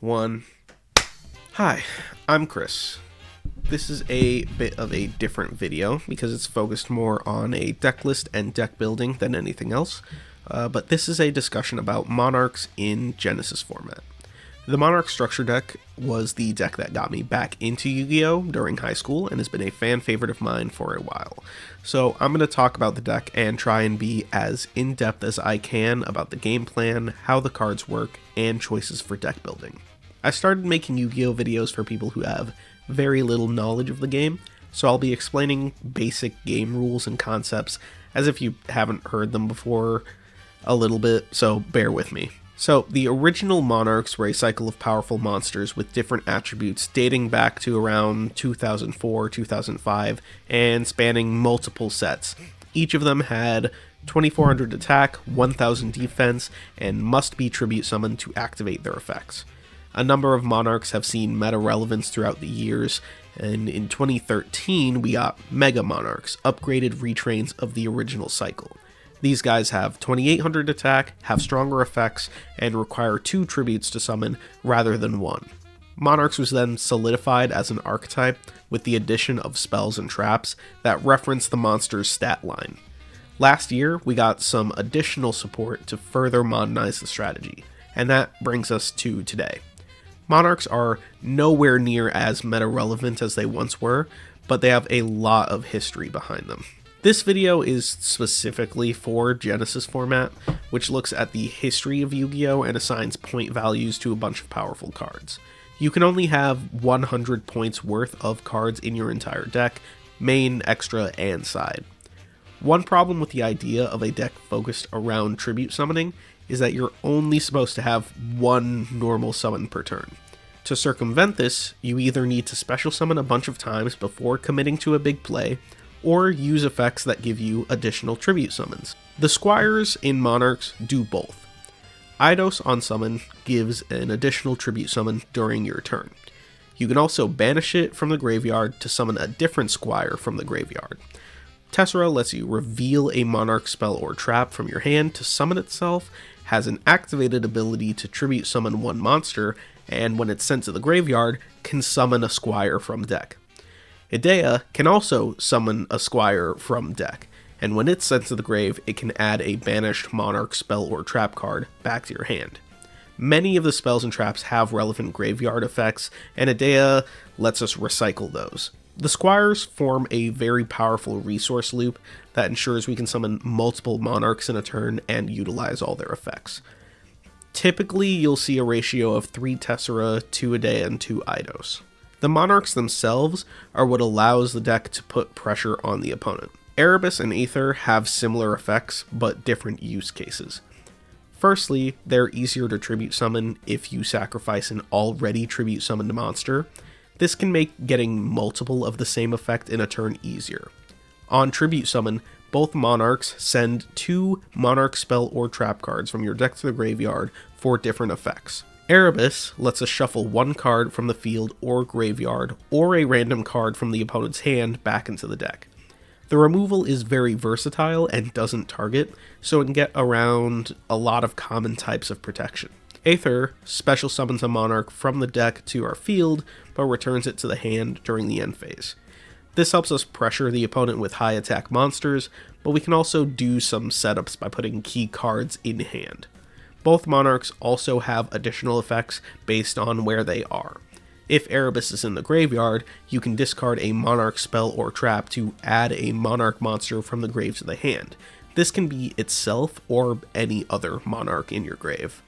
One. Hi, I'm Chris. This is a bit of a different video because it's focused more on a deck list and deck building than anything else, but this is a discussion about Monarchs in Genesys format. The Monarch structure deck was the deck that got me back into Yu-Gi-Oh! During high school and has been a fan favorite of mine for a while. So I'm going to talk about the deck and try and be as in-depth as I can about the game plan, how the cards work, and choices for deck building. I started making Yu-Gi-Oh! Videos for people who have very little knowledge of the game, so I'll be explaining basic game rules and concepts as if you haven't heard them before a little bit, so bear with me. So, the original Monarchs were a cycle of powerful monsters with different attributes dating back to around 2004, 2005, and spanning multiple sets. Each of them had 2400 attack, 1000 defense, and must be tribute summoned to activate their effects. A number of Monarchs have seen meta relevance throughout the years, and in 2013 we got Mega Monarchs, upgraded retrains of the original cycle. These guys have 2800 attack, have stronger effects, and require 2 tributes to summon rather than 1. Monarchs was then solidified as an archetype with the addition of spells and traps that reference the monster's stat line. Last year, we got some additional support to further modernize the strategy, and that brings us to today. Monarchs are nowhere near as meta-relevant as they once were, but they have a lot of history behind them. This video is specifically for Genesys format, which looks at the history of Yu-Gi-Oh! And assigns point values to a bunch of powerful cards. You can only have 100 points worth of cards in your entire deck, main, extra, and side. One problem with the idea of a deck focused around tribute summoning is that you're only supposed to have 1 normal summon per turn. To circumvent this, you either need to special summon a bunch of times before committing to a big play, or use effects that give you additional tribute summons. The Squires in Monarchs do both. Eidos on summon gives an additional tribute summon during your turn. You can also banish it from the graveyard to summon a different Squire from the graveyard. Tessera lets you reveal a Monarch spell or trap from your hand to summon itself, has an activated ability to tribute summon 1 monster, and when it's sent to the graveyard, can summon a Squire from deck. Idea can also summon a Squire from deck, and when it's sent to the grave, it can add a banished Monarch spell or trap card back to your hand. Many of the spells and traps have relevant graveyard effects, and Idea lets us recycle those. The Squires form a very powerful resource loop that ensures we can summon multiple Monarchs in a turn and utilize all their effects. Typically, you'll see a ratio of 3 Tessera, 2 Idea, and 2 Eidos. The Monarchs themselves are what allows the deck to put pressure on the opponent. Erebus and Aether have similar effects, but different use cases. Firstly, they're easier to tribute summon if you sacrifice an already tribute summoned monster. This can make getting multiple of the same effect in a turn easier. On tribute summon, both Monarchs send 2 Monarch spell or trap cards from your deck to the graveyard for different effects. Erebus lets us shuffle 1 card from the field or graveyard, or a random card from the opponent's hand back into the deck. The removal is very versatile and doesn't target, so it can get around a lot of common types of protection. Aether special summons a Monarch from the deck to our field, but returns it to the hand during the end phase. This helps us pressure the opponent with high attack monsters, but we can also do some setups by putting key cards in hand. Both Monarchs also have additional effects based on where they are. If Erebus is in the graveyard, you can discard a Monarch spell or trap to add a Monarch monster from the grave to the hand. This can be itself or any other Monarch in your grave.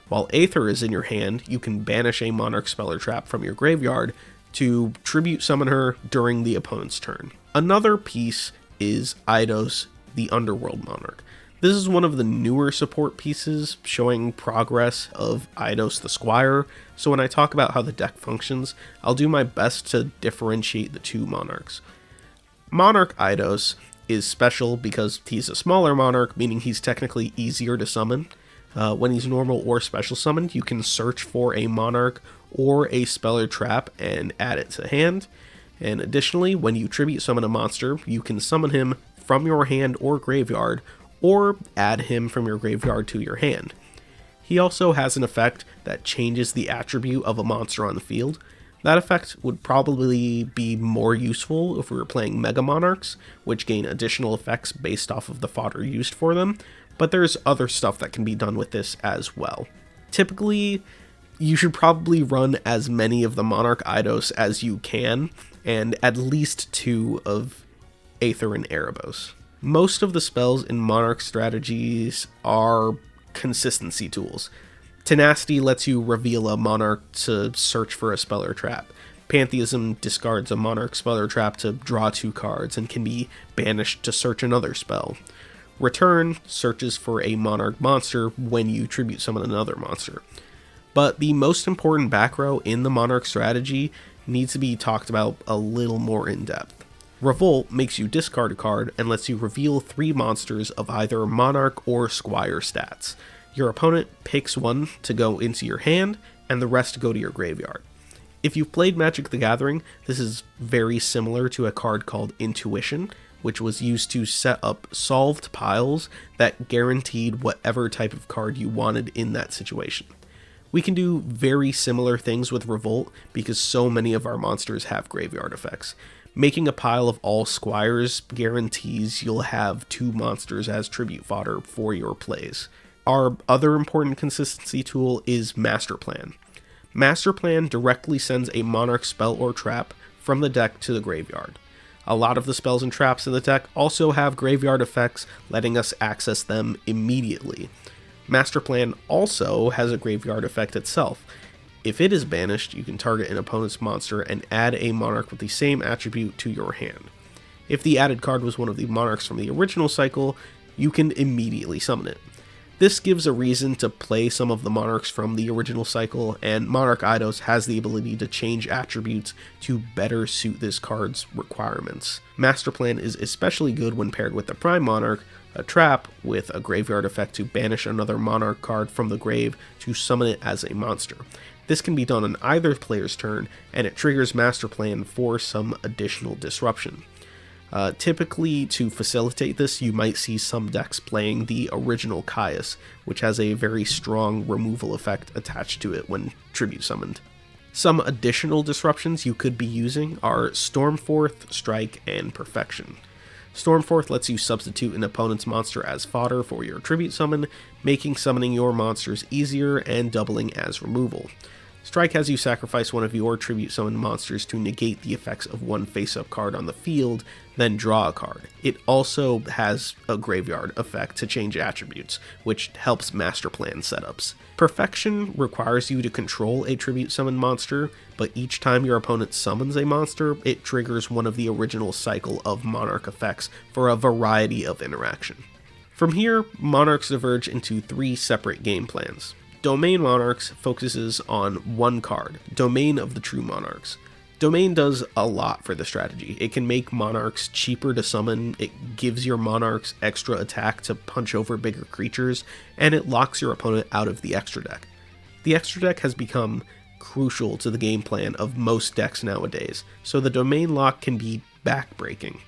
While Aether is in your hand, you can banish a Monarch spell or trap from your graveyard to tribute summon her during the opponent's turn. Another piece is Eidos, the Underworld Monarch. This is one of the newer support pieces showing progress of Eidos the Squire, so when I talk about how the deck functions, I'll do my best to differentiate the 2 Monarchs. Monarch Eidos is special because he's a smaller Monarch, meaning he's technically easier to summon. When he's normal or special summoned, you can search for a Monarch or a spell or trap and add it to hand. And additionally, when you tribute summon a monster, you can summon him from your hand or graveyard, or add him from your graveyard to your hand. He also has an effect that changes the attribute of a monster on the field. That effect would probably be more useful if we were playing Mega Monarchs, which gain additional effects based off of the fodder used for them, but there's other stuff that can be done with this as well. Typically, you should probably run as many of the Monarch Eidos as you can, and at least 2 of Aether and Erebos. Most of the spells in Monarch strategies are consistency tools. Tenacity lets you reveal a Monarch to search for a spell or trap. Pantheism discards a Monarch spell or trap to draw 2 cards and can be banished to search another spell. Return searches for a Monarch monster when you tribute summon another monster. But the most important back row in the Monarch strategy needs to be talked about a little more in depth. Revolt makes you discard a card and lets you reveal 3 monsters of either Monarch or Squire stats. Your opponent picks 1 to go into your hand, and the rest go to your graveyard. If you've played Magic the Gathering, this is very similar to a card called Intuition, which was used to set up solved piles that guaranteed whatever type of card you wanted in that situation. We can do very similar things with Revolt because so many of our monsters have graveyard effects. Making a pile of all Squires guarantees you'll have 2 monsters as tribute fodder for your plays. Our other important consistency tool is Master Plan. Master Plan directly sends a Monarch spell or trap from the deck to the graveyard. A lot of the spells and traps in the deck also have graveyard effects, letting us access them immediately. Master Plan also has a graveyard effect itself. If it is banished, you can target an opponent's monster and add a Monarch with the same attribute to your hand. If the added card was one of the Monarchs from the original cycle, you can immediately summon it. This gives a reason to play some of the Monarchs from the original cycle, and Monarch Eidos has the ability to change attributes to better suit this card's requirements. Master Plan is especially good when paired with the Prime Monarch, a trap with a graveyard effect to banish another Monarch card from the grave to summon it as a monster. This can be done on either player's turn, and it triggers Master Plan for some additional disruption. Typically, to facilitate this, you might see some decks playing the original Caius, which has a very strong removal effect attached to it when tribute summoned. Some additional disruptions you could be using are Stormforth, Strike, and Perfection. Stormforth lets you substitute an opponent's monster as fodder for your tribute summon, making summoning your monsters easier and doubling as removal. Strike has you sacrifice one of your tribute summoned monsters to negate the effects of one face-up card on the field, then draw a card. It also has a graveyard effect to change attributes, which helps Master Plan setups. Perfection requires you to control a tribute summoned monster, but each time your opponent summons a monster, it triggers one of the original cycle of Monarch effects for a variety of interaction. From here, Monarchs diverge into 3 separate game plans. Domain Monarchs focuses on 1 card, Domain of the True Monarchs. Domain does a lot for the strategy. It can make Monarchs cheaper to summon, it gives your Monarchs extra attack to punch over bigger creatures, and it locks your opponent out of the extra deck. The extra deck has become crucial to the game plan of most decks nowadays, so the Domain lock can be backbreaking.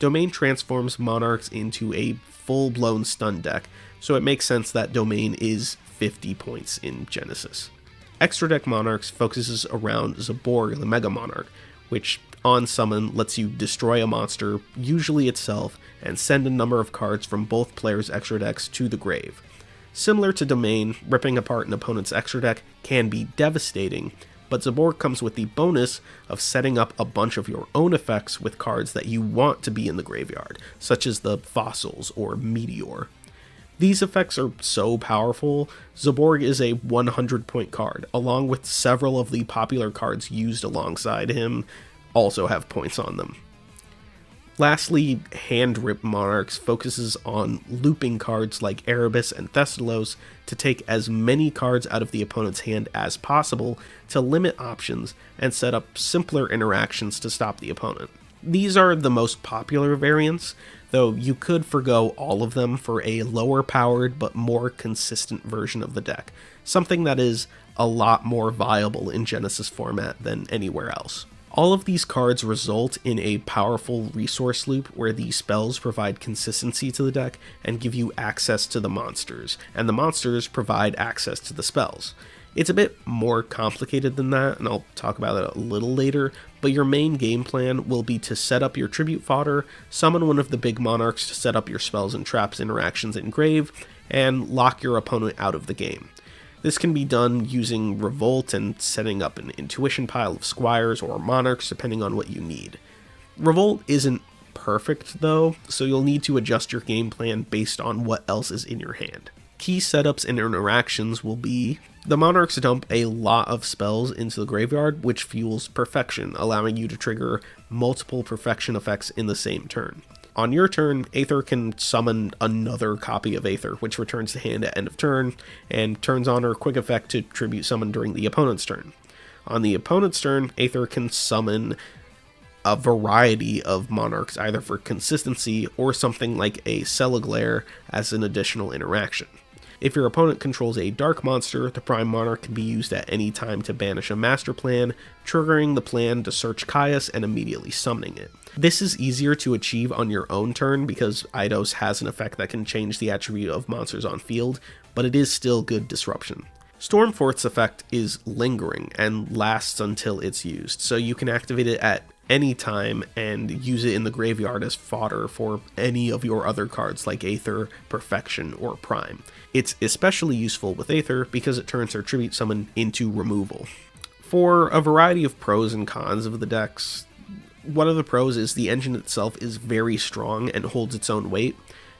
Domain transforms Monarchs into a full-blown stun deck, so it makes sense that Domain is 50 points in Genesys. Extra Deck Monarchs focuses around Zaborg, the Mega Monarch, which on summon lets you destroy a monster, usually itself, and send a number of cards from both players' extra decks to the grave. Similar to Domain, ripping apart an opponent's extra deck can be devastating, but Zaborg comes with the bonus of setting up a bunch of your own effects with cards that you want to be in the graveyard, such as the Fossils or Meteor. These effects are so powerful, Zaborg is a 100-point card, along with several of the popular cards used alongside him also have points on them. Lastly, Hand Rip Monarchs focuses on looping cards like Erebus and Thessalos to take as many cards out of the opponent's hand as possible to limit options and set up simpler interactions to stop the opponent. These are the most popular variants, though you could forgo all of them for a lower powered but more consistent version of the deck, something that is a lot more viable in Genesys format than anywhere else. All of these cards result in a powerful resource loop where the spells provide consistency to the deck and give you access to the monsters, and the monsters provide access to the spells. It's a bit more complicated than that, and I'll talk about it a little later, but your main game plan will be to set up your tribute fodder, summon one of the big monarchs to set up your spells and traps interactions in grave, and lock your opponent out of the game. This can be done using Revolt and setting up an intuition pile of squires or monarchs depending on what you need. Revolt isn't perfect though, so you'll need to adjust your game plan based on what else is in your hand. Key setups and interactions will be: the monarchs dump a lot of spells into the graveyard, which fuels perfection, allowing you to trigger multiple perfection effects in the same turn. On your turn, Aether can summon another copy of Aether, which returns to hand at end of turn, and turns on her quick effect to tribute summon during the opponent's turn. On the opponent's turn, Aether can summon a variety of monarchs, either for consistency or something like a Celaglare as an additional interaction. If your opponent controls a dark monster, the Prime Monarch can be used at any time to banish a master plan, triggering the plan to search Caius and immediately summoning it. This is easier to achieve on your own turn because Eidos has an effect that can change the attribute of monsters on field, but it is still good disruption. Stormforth's effect is lingering and lasts until it's used, so you can activate it at any time and use it in the graveyard as fodder for any of your other cards like Aether, Perfection, or Prime. It's especially useful with Aether because it turns her tribute summon into removal. For a variety of pros and cons of the decks, one of the pros is the engine itself is very strong and holds its own weight.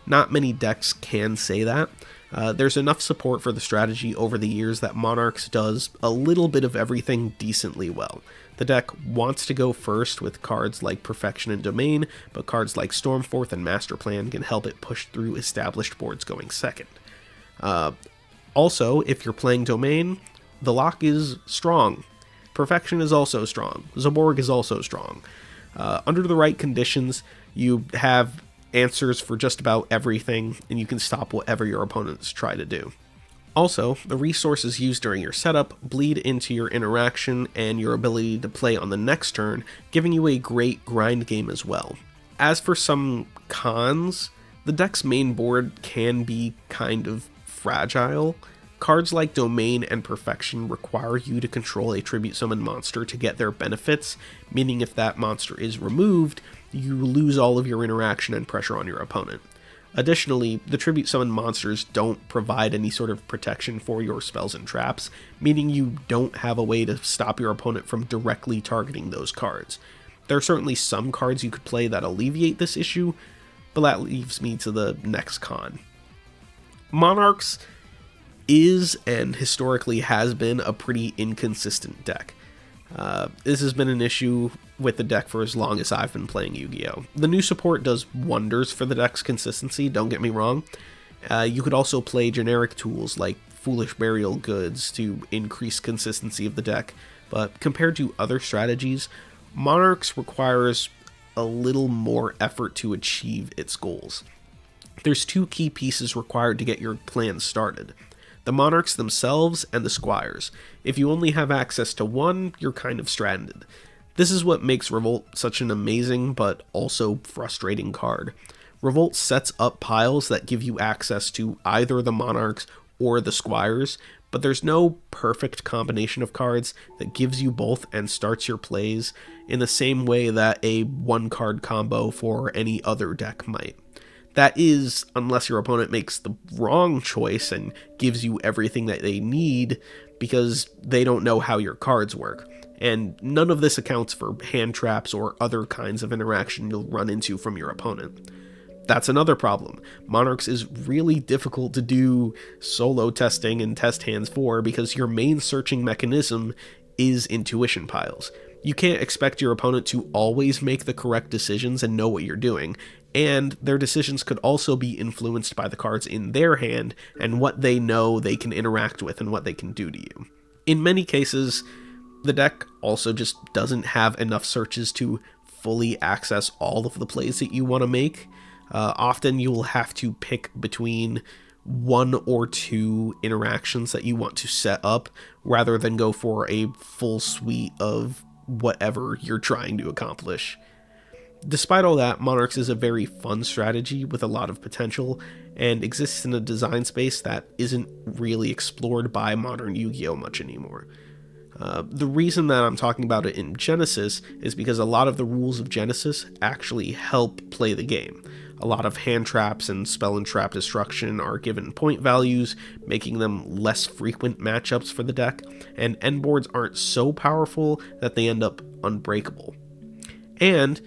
Not many decks can say that. There's enough support for the strategy over the years that Monarchs does a little bit of everything decently well. The deck wants to go first with cards like Perfection and Domain, but cards like Stormforth and Master Plan can help it push through established boards going second. Also, if you're playing Domain, the lock is strong. Perfection is also strong. Zaborg is also strong. Under the right conditions, you have answers for just about everything, and you can stop whatever your opponents try to do. Also, the resources used during your setup bleed into your interaction and your ability to play on the next turn, giving you a great grind game as well. As for some cons, the deck's main board can be kind of fragile. Cards like Domain and Perfection require you to control a tribute summon monster to get their benefits, meaning if that monster is removed, you lose all of your interaction and pressure on your opponent. Additionally, the tribute summon monsters don't provide any sort of protection for your spells and traps, meaning you don't have a way to stop your opponent from directly targeting those cards. There are certainly some cards you could play that alleviate this issue, but that leaves me to the next con. Monarchs is and historically has been a pretty inconsistent deck. This has been an issue with the deck for as long as I've been playing Yu-Gi-Oh! The new support does wonders for the deck's consistency, don't get me wrong. You could also play generic tools like Foolish Burial Goods to increase consistency of the deck, but compared to other strategies, Monarchs requires a little more effort to achieve its goals. There's two key pieces required to get your plan started: the Monarchs themselves and the Squires. If you only have access to one, you're kind of stranded. This is what makes Revolt such an amazing but also frustrating card. Revolt sets up piles that give you access to either the Monarchs or the Squires, but there's no perfect combination of cards that gives you both and starts your plays in the same way that a one-card combo for any other deck might. That is, unless your opponent makes the wrong choice and gives you everything that they need because they don't know how your cards work. And none of this accounts for hand traps or other kinds of interaction you'll run into from your opponent. That's another problem. Monarchs is really difficult to do solo testing and test hands for because your main searching mechanism is intuition piles. You can't expect your opponent to always make the correct decisions and know what you're doing, and their decisions could also be influenced by the cards in their hand and what they know they can interact with and what they can do to you. In many cases, the deck also just doesn't have enough searches to fully access all of the plays that you want to make. Often you will have to pick between one or two interactions that you want to set up rather than go for a full suite of whatever you're trying to accomplish. Despite all that, Monarchs is a very fun strategy with a lot of potential, and exists in a design space that isn't really explored by modern Yu-Gi-Oh! Much anymore. The reason that I'm talking about it in Genesys is because a lot of the rules of Genesys actually help play the game. A lot of hand traps and spell and trap destruction are given point values, making them less frequent matchups for the deck, and end boards aren't so powerful that they end up unbreakable. And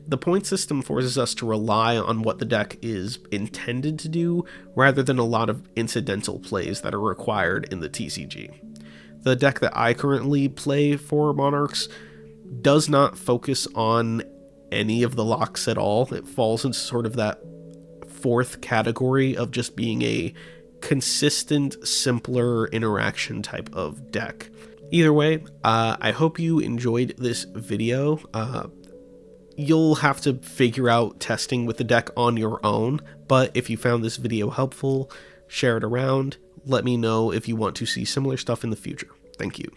the point system forces us to rely on what the deck is intended to do, rather than a lot of incidental plays that are required in the TCG. The deck that I currently play for Monarchs does not focus on any of the locks at all. It falls into sort of that fourth category of just being a consistent, simpler interaction type of deck. Either way, I hope you enjoyed this video. You'll have to figure out testing with the deck on your own, but if you found this video helpful, share it around. Let me know if you want to see similar stuff in the future. Thank you.